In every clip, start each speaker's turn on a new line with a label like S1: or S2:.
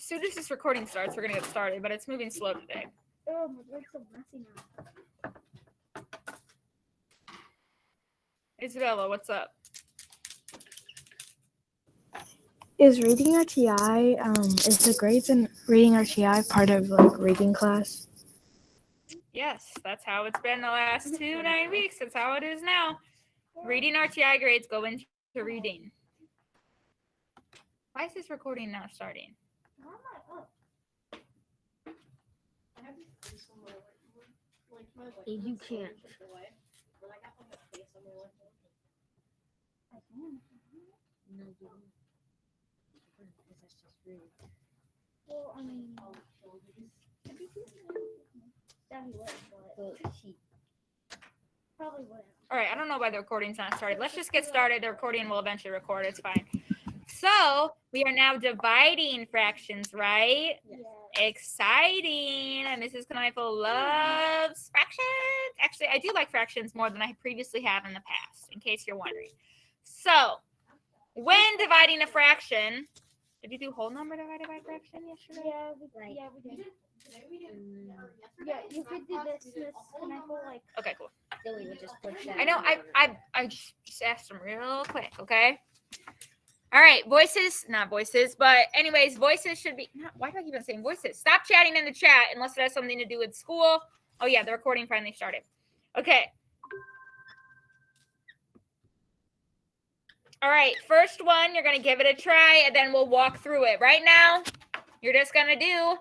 S1: soon as this recording starts, we're going to get started, but it's moving slow today.
S2: Oh, my leg's so messy now.
S1: Isabella, what's up?
S3: Is reading RTI, is the grades in reading RTI part of like reading class?
S1: Yes, that's how it's been the last 9 weeks. That's how it is now. Reading RTI grades go into reading. Why is this recording now starting?
S2: You can't. No, you don't. Because that's just rude. Well, I mean, that he would, but she probably wouldn't.
S1: All right, I don't know why the recording's not started. Let's just get started. The recording will eventually record. It's fine. So we are now dividing fractions, right?
S2: Yes.
S1: Exciting. And Mrs. Kneifel loves fractions. Actually, I do like fractions more than I previously have in the past, in case you're wondering. So when dividing a fraction, did you do whole number divided by fraction yesterday?
S2: Yeah, we did. Yeah, you could do this, Miss Kneifel, like.
S1: Okay, cool.
S2: Billy would just push that.
S1: I know. I just asked them real quick. Okay. All right. Voices, not voices, but anyways, voices should be. Why do I keep on saying voices? Stop chatting in the chat unless it has something to do with school. Oh yeah, the recording finally started. Okay. All right. First one, you're gonna give it a try, and then we'll walk through it. Right now, you're just gonna do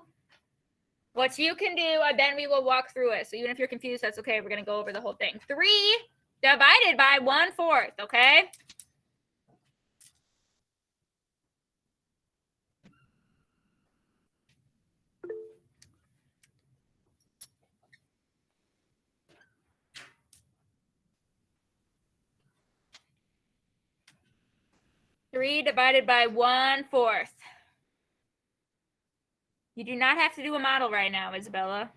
S1: what you can do, and then we will walk through it. So even if you're confused, that's okay. We're gonna go over the whole thing. 3 divided by 1/4. Okay. Three divided by 1/4. You do not have to do a model right now, Isabella.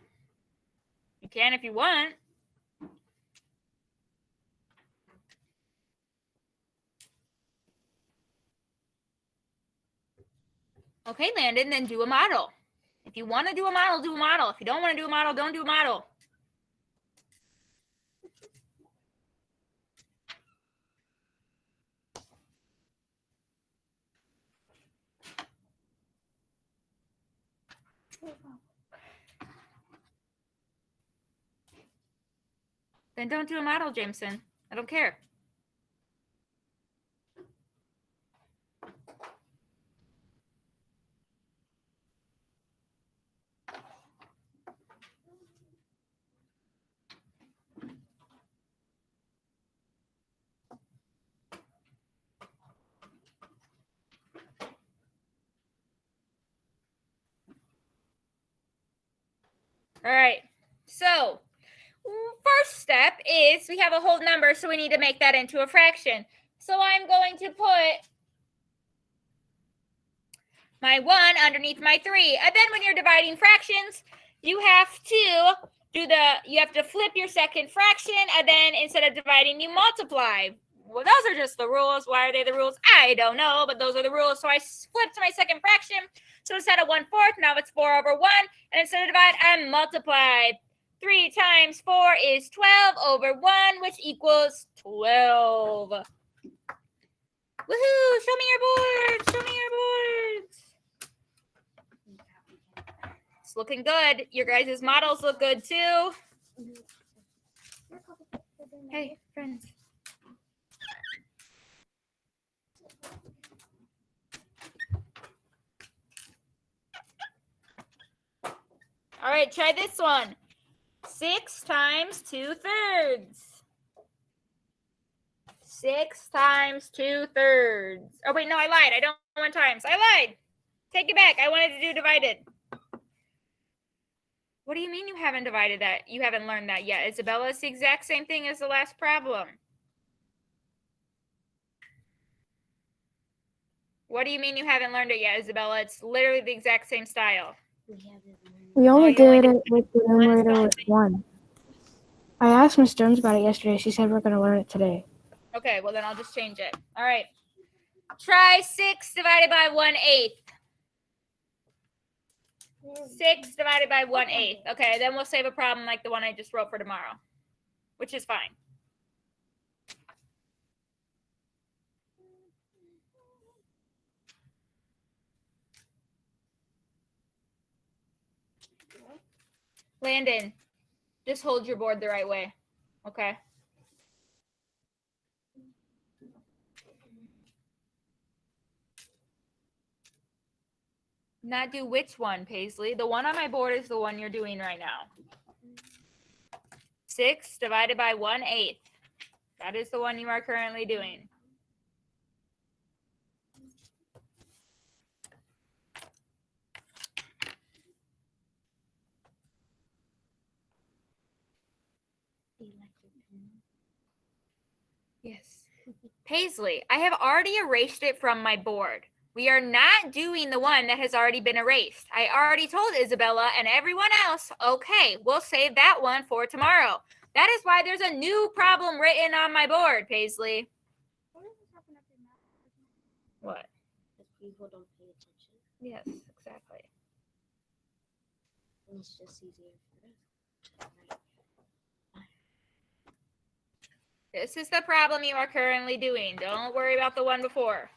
S1: You can if you want. Okay, Landon, then do a model. If you want to do a model, do a model. If you don't want to do a model, don't do a model. Then don't do a model, Jameson. I don't care. All right. So first step is we have a whole number, so we need to make that into a fraction. So I'm going to put my 1 underneath my 3. And then when you're dividing fractions, you have to flip your second fraction, and then instead of dividing, you multiply. Well, those are just the rules. Why are they the rules? I don't know, but those are the rules. So I flipped my second fraction. So instead of 1/4, now it's 4/1. And instead of divide, I multiply. 3 times 4 is 12/1, which equals 12. Woohoo! Show me your boards. Show me your boards. It's looking good. Your guys' models look good too. Hey, friends. All right, try this one. 6 times 2/3. 6 times 2/3. Oh, wait, no, I lied. I don't want times. I lied. Take it back. I wanted to do divided. What do you mean you haven't divided that? You haven't learned that yet. Isabella, it's the exact same thing as the last problem. What do you mean you haven't learned it yet, Isabella? It's literally the exact same style.
S3: We only
S1: you only
S3: did it with the numerator with 1. I asked Miss Jones about it yesterday. She said we're going to learn it today.
S1: Okay, well then I'll just change it. All right. Try 6 divided by 1/8. 6 divided by 1/8. Okay, then we'll save a problem like the one I just wrote for tomorrow, which is fine. Landon, just hold your board the right way. Okay. Not do which one, Paisley? The one on my board is the one you're doing right now. 6 divided by 1/8. That is the one you are currently doing. Yes. Paisley, I have already erased it from my board. We are not doing the one that has already been erased. I already told Isabella and everyone else, okay, we'll save that one for tomorrow. That is why there's a new problem written on my board, Paisley. What?
S2: Because people don't pay attention.
S1: Yes, exactly.
S2: And it's just easier for us.
S1: This is the problem you are currently doing. Don't worry about the one before.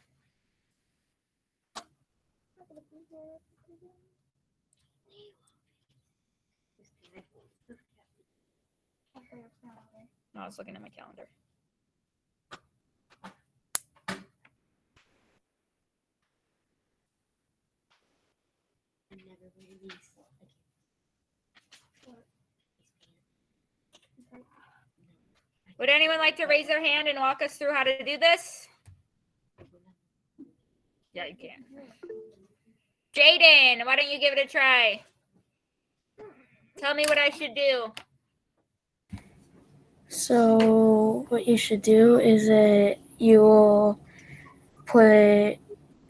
S1: No, I was looking at my calendar.
S2: I never wear these.
S1: Would anyone like to raise their hand and walk us through how to do this? Yeah, you can. Jaden, why don't you give it a try? Tell me what I should do.
S3: So what you should do is that you will put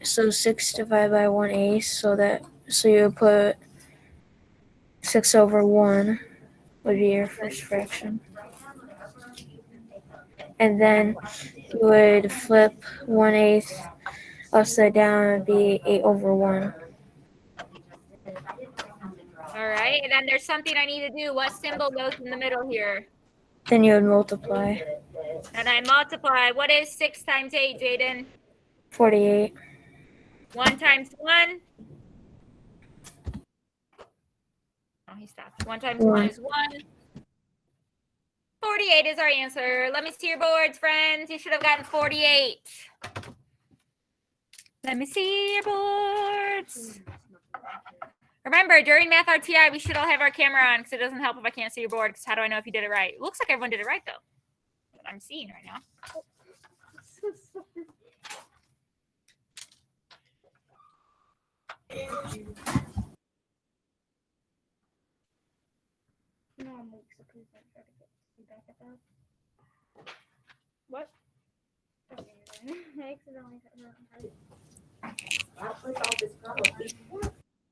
S3: 6 divided by 1/8 so you put 6 over 1 would be your first fraction. And then you would flip 1/8 upside down and be 8 over 1.
S1: All right, and then there's something I need to do. What symbol goes in the middle here?
S3: Then you would multiply.
S1: And I multiply. What is 6 times 8, Jaden?
S3: 48.
S1: 1 times 1. Oh, he stopped. 1 times 1 is 1. 48 is our answer. Let me see your boards, friends. You should have gotten 48. Let me see your boards. Remember, during Math RTI, we should all have our camera on because it doesn't help if I can't see your board, because how do I know if you did it right? It looks like everyone did it right, though. What I'm seeing right now. What?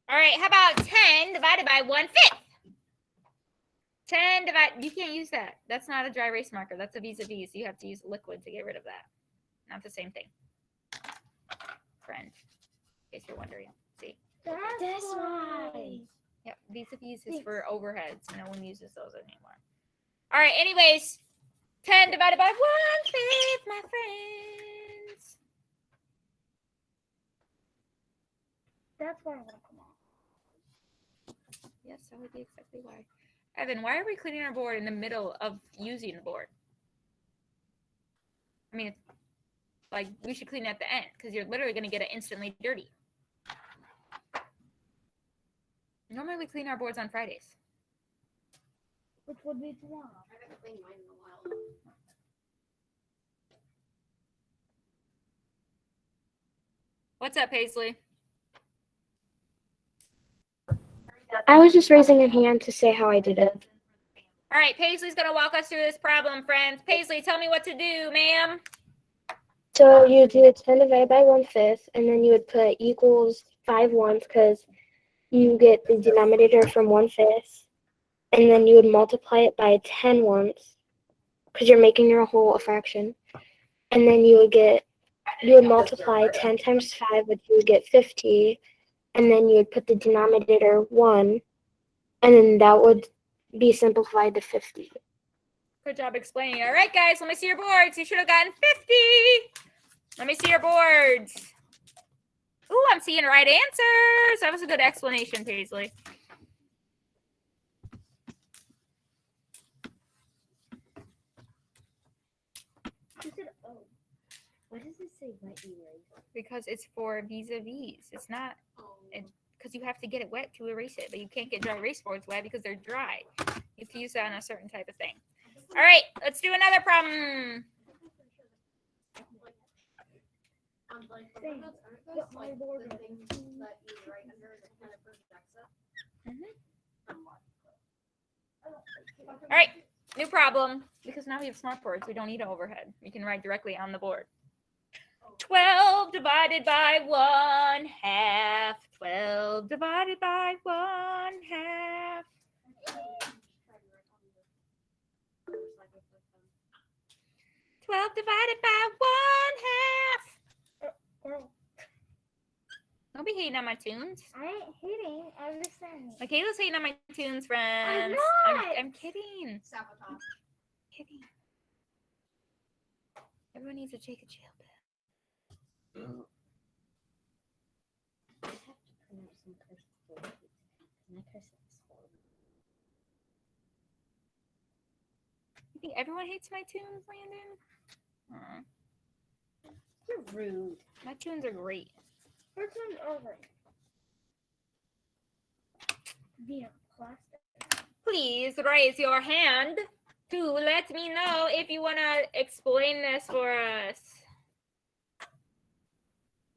S1: All right, how about 10 divided by 1/5? 10 divided, you can't use that. That's not a dry erase marker. That's a vis-a-vis. You have to use liquid to get rid of that. Not the same thing. Friend, in case you're wondering. See?
S2: That's why.
S1: Yep, vis-a-vis is for overheads. No one uses those anymore. All right, anyways, 10 divided by 1/5, my friends.
S2: That's why I want to come on.
S1: Yes, that would be exactly why. Evan, why are we cleaning our board in the middle of using the board? I mean, like, we should clean it at the end because you're literally going to get it instantly dirty. Normally we clean our boards on Fridays.
S2: Which would be tomorrow. I haven't cleaned mine in a while.
S1: What's up, Paisley?
S3: I was just raising a hand to say how I did it.
S1: All right, Paisley's going to walk us through this problem, friends. Paisley, tell me what to do, ma'am.
S3: So you would do 10 divided by 1/5, and then you would put equals 5 ones because you get the denominator from 1/5, and then you would multiply it by 10 ones because you're making your whole a fraction, and then you would multiply 10 times 5, which you would get 50, and then you would put the denominator 1, and then that would be simplified to 50.
S1: Good job explaining. All right, guys, let me see your boards. You should have gotten 50. Let me see your boards. Ooh, I'm seeing right answers. That was a good explanation, Paisley.
S2: Who said oh? Why does it say wet erase?
S1: Because it's for vis-a-vis. It's not, because you have to get it wet to erase it, but you can't get dry erase boards wet because they're dry. You have to use that on a certain type of thing. All right, let's do another problem. All right, new problem. Because now we have smart boards, we don't need an overhead. We can write directly on the board. 12 divided by 1/2. 12 divided by 1/2. 12 divided by 1/2. Don't be hating on my tunes.
S2: I ain't hitting. I'm just saying.
S1: Michaela's hating on my tunes, friends.
S2: I'm not.
S1: I'm kidding. Kidding. Everyone needs to take a chill pill.
S2: I have to print out some cursive words. My cursive is horrible.
S1: You think everyone hates my tunes, Landon?
S2: You're rude.
S1: My tunes are great.
S2: Her turn over. Via plastic.
S1: Please raise your hand to let me know if you want to explain this for us.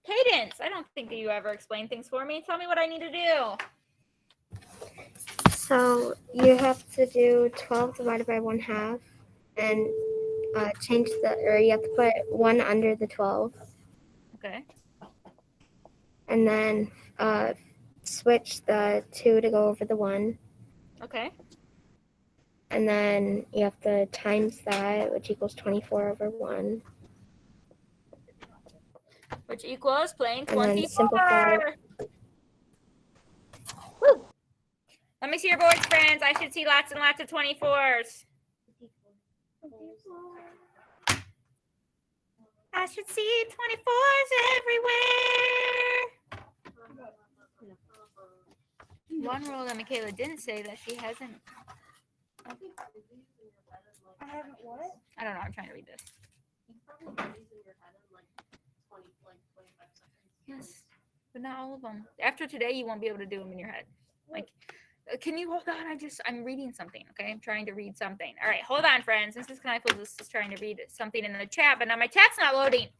S1: Cadence, I don't think that you ever explain things for me. Tell me what I need to do.
S3: So you have to do 12 divided by 1/2, and change you have to put 1 under the 12,
S1: Okay.
S3: and then switch the 2 to go over the 1,
S1: Okay.
S3: and then you have to times that, which equals 24 over 1.
S1: Which equals plain
S3: And then
S1: 24.
S3: simplify.
S1: Woo. Let me see your boards, friends. I should see lots and lots of 24s. I should see 24s everywhere. One rule that Michaela didn't say that she hasn't.
S2: I haven't what?
S1: I don't know. I'm trying to read this. Yes, but not all of them. After today, you won't be able to do them in your head. Like, can you hold on? I'm reading something. Okay, I'm trying to read something. All right, hold on, friends. Mrs. Kneifel is just trying to read something in the chat, but now my chat's not loading.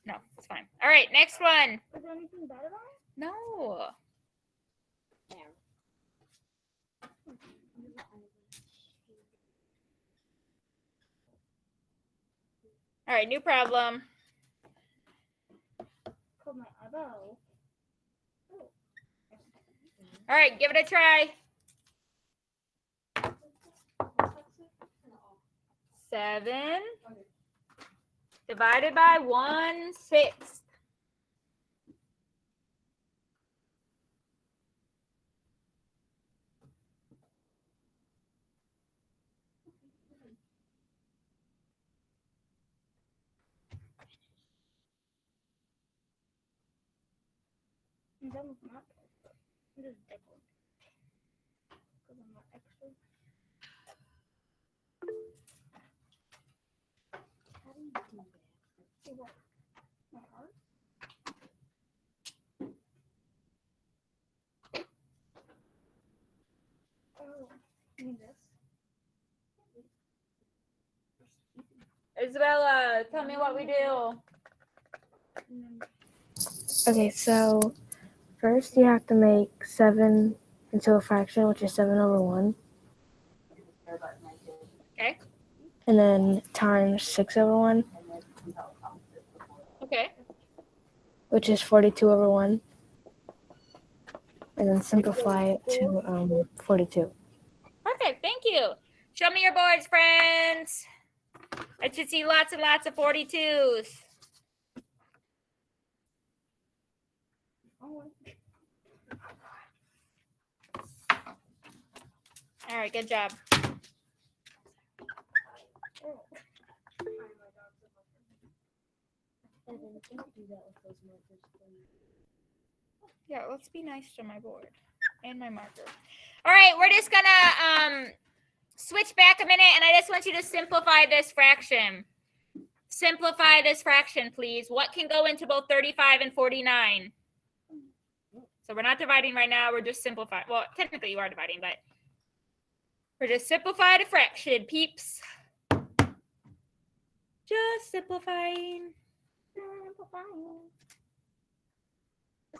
S1: No, it's fine. All right, next one.
S2: Is there anything bad about it?
S1: No. All right, new problem.
S2: Called my eyebrow.
S1: All right, give it a try. 7 divided by 1/6.
S2: I'm done with my part. I'm just digging. Because I'm not extra. How do you do that? See what? My heart? Oh, you mean this?
S1: Isabella, tell me what we do.
S3: Okay, so first you have to make 7 into a fraction, which is 7 over 1.
S1: Okay.
S3: And then times 6 over 1,
S1: Okay.
S3: which is 42 over 1. And then simplify it to 42.
S1: Perfect. Thank you. Show me your boards, friends. I should see lots and lots of 42s. All right, good job. Yeah, let's be nice to my board and my marker. All right, we're just gonna switch back a minute, and I just want you to simplify this fraction. Simplify this fraction, please. What can go into both 35 and 49? So we're not dividing right now. We're just simplifying. Well, technically you are dividing, but we're just simplifying a fraction, peeps. Just simplifying.
S2: This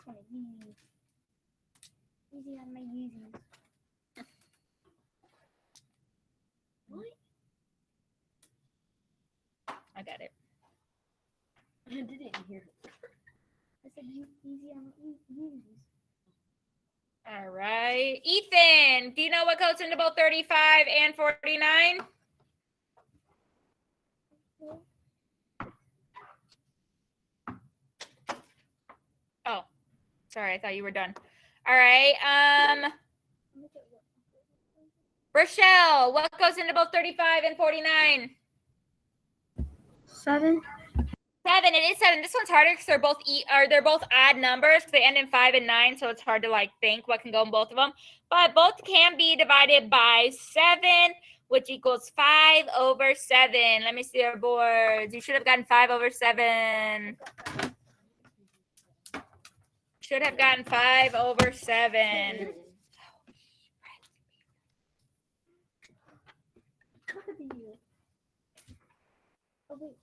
S2: one is easy. Easy on my easies. What?
S1: I got it.
S2: I didn't hear it. I said easy on my easies.
S1: All right. Ethan, do you know what goes into both 35 and 49? Oh, sorry. I thought you were done. All right. Rochelle, what goes into both 35 and 49?
S3: 7.
S1: 7. It is 7. This one's harder because they're both odd numbers. They end in 5 and 9, so it's hard to like think what can go in both of them. But both can be divided by 7, which equals 5 over 7. Let me see our boards. You should have gotten 5 over 7. Should have gotten 5 over 7.
S2: Oh, wait.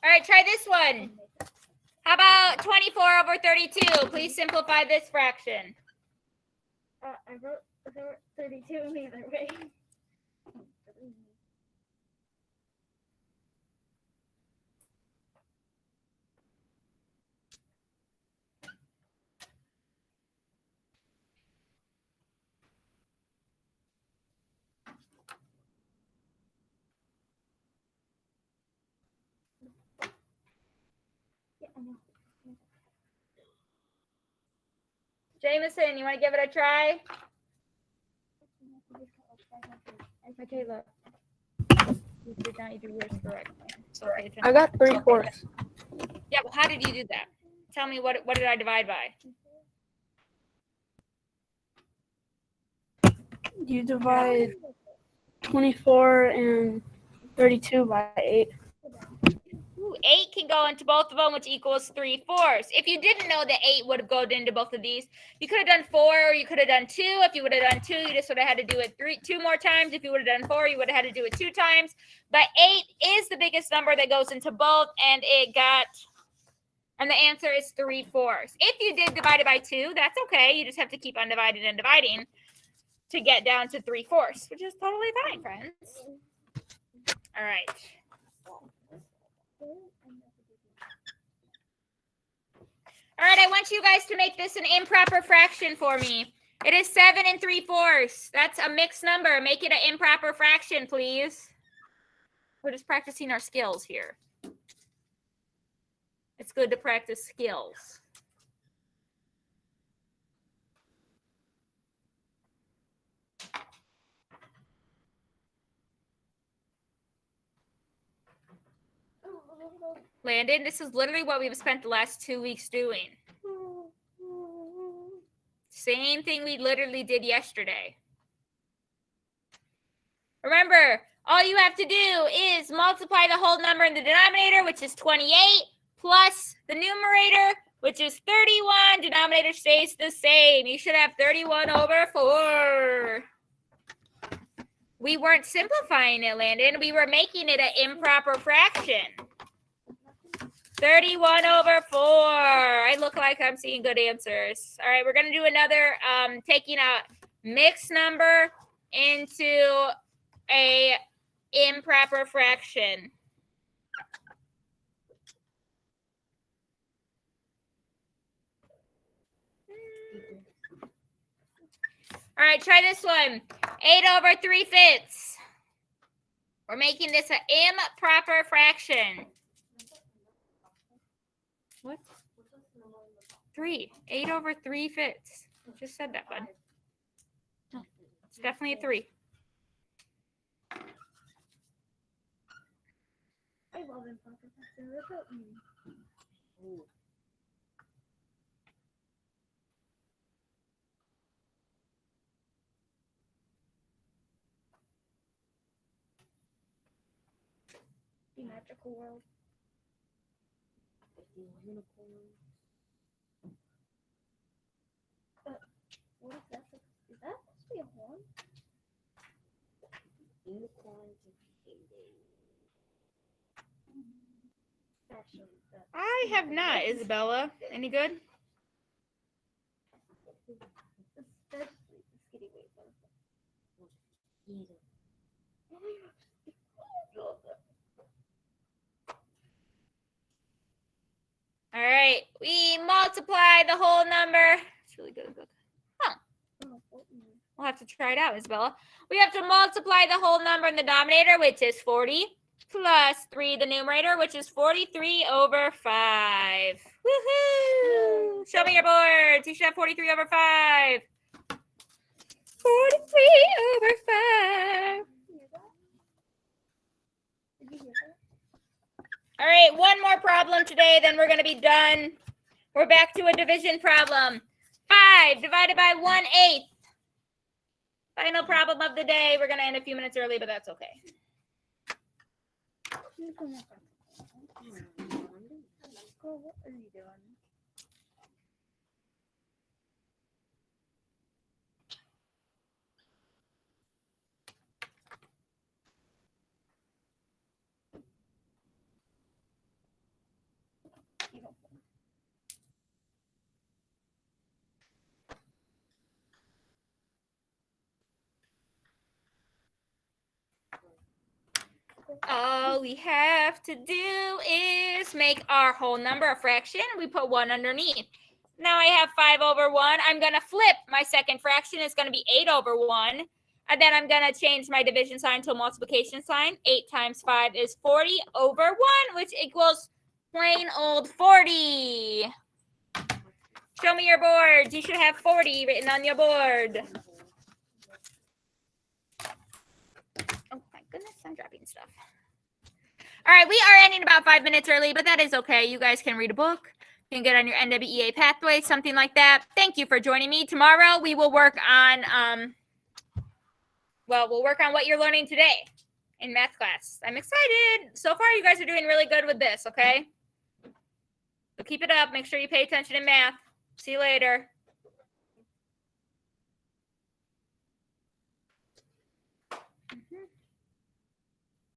S1: All right, try this one. How about 24 over 32? Please simplify this fraction.
S2: I wrote 32 either way. Yeah, I know.
S1: Jameson, you want to give it a try? Okay, look. You did not do yours correctly. So pay attention.
S3: I got 3/4.
S1: Yeah, well, how did you do that? Tell me what did I divide by?
S3: You divide 24 and 32 by 8.
S1: Ooh, 8 can go into both of them, which equals 3/4. If you didn't know that 8 would have gone into both of these, you could have done 4 or you could have done 2. If you would have done 2, you just would have had to do it 2 more times. If you would have done 4, you would have had to do it 2 times. But 8 is the biggest number that goes into both, and the answer is 3/4. If you did divide it by 2, that's okay. You just have to keep on dividing and dividing to get down to 3/4, which is totally fine, friends. All right. All right, I want you guys to make this an improper fraction for me. It is 7 3/4. That's a mixed number. Make it an improper fraction, please. We're just practicing our skills here. It's good to practice skills. Landon, this is literally what we've spent the last 2 weeks doing. Same thing we literally did yesterday. Remember, all you have to do is multiply the whole number in the denominator, which is 28, plus the numerator, which is 31. Denominator stays the same. You should have 31 over 4. We weren't simplifying it, Landon. We were making it an improper fraction. 31 over 4. I look like I'm seeing good answers. All right, we're going to do another taking a mixed number into a improper fraction. All right, try this one. 8/3. We're making this an improper fraction. What? 3. 8/3. Just said that, bud. It's definitely a 3.
S2: I love improper fraction. Look at me. The magical world. What is that? Is that supposed to be a horn? Unicorns and actually,
S1: I have not, Isabella. Any good?
S2: especially the skinny wafer.
S1: All right. We multiply the whole number. It's really good. We'll have to try it out, Isabella. We have to multiply the whole number in the denominator, which is 40, plus 3, the numerator, which is 43/5. Woohoo! Show me your boards. You should have 43/5. 43/5.
S2: Did you hear that?
S1: All right, one more problem today, then we're going to be done. We're back to a division problem. 5 divided by 1/8. Final problem of the day. We're going to end a few minutes early, but that's okay.
S2: Girl, what are you doing?
S1: All we have to do is make our whole number a fraction. We put 1 underneath. Now I have 5/1. I'm going to flip my second fraction. It's going to be 8/1. And then I'm going to change my division sign to a multiplication sign. 8 times 5 is 40/1, which equals plain old 40. Show me your boards. You should have 40 written on your board. Oh my goodness, I'm dropping stuff. All right, we are ending about 5 minutes early, but that is okay. You guys can read a book. You can get on your NWEA pathway, something like that. Thank you for joining me. Tomorrow we will work on, we'll work on what you're learning today in math class. I'm excited. So far, you guys are doing really good with this, okay? So keep it up. Make sure you pay attention in math. See you later.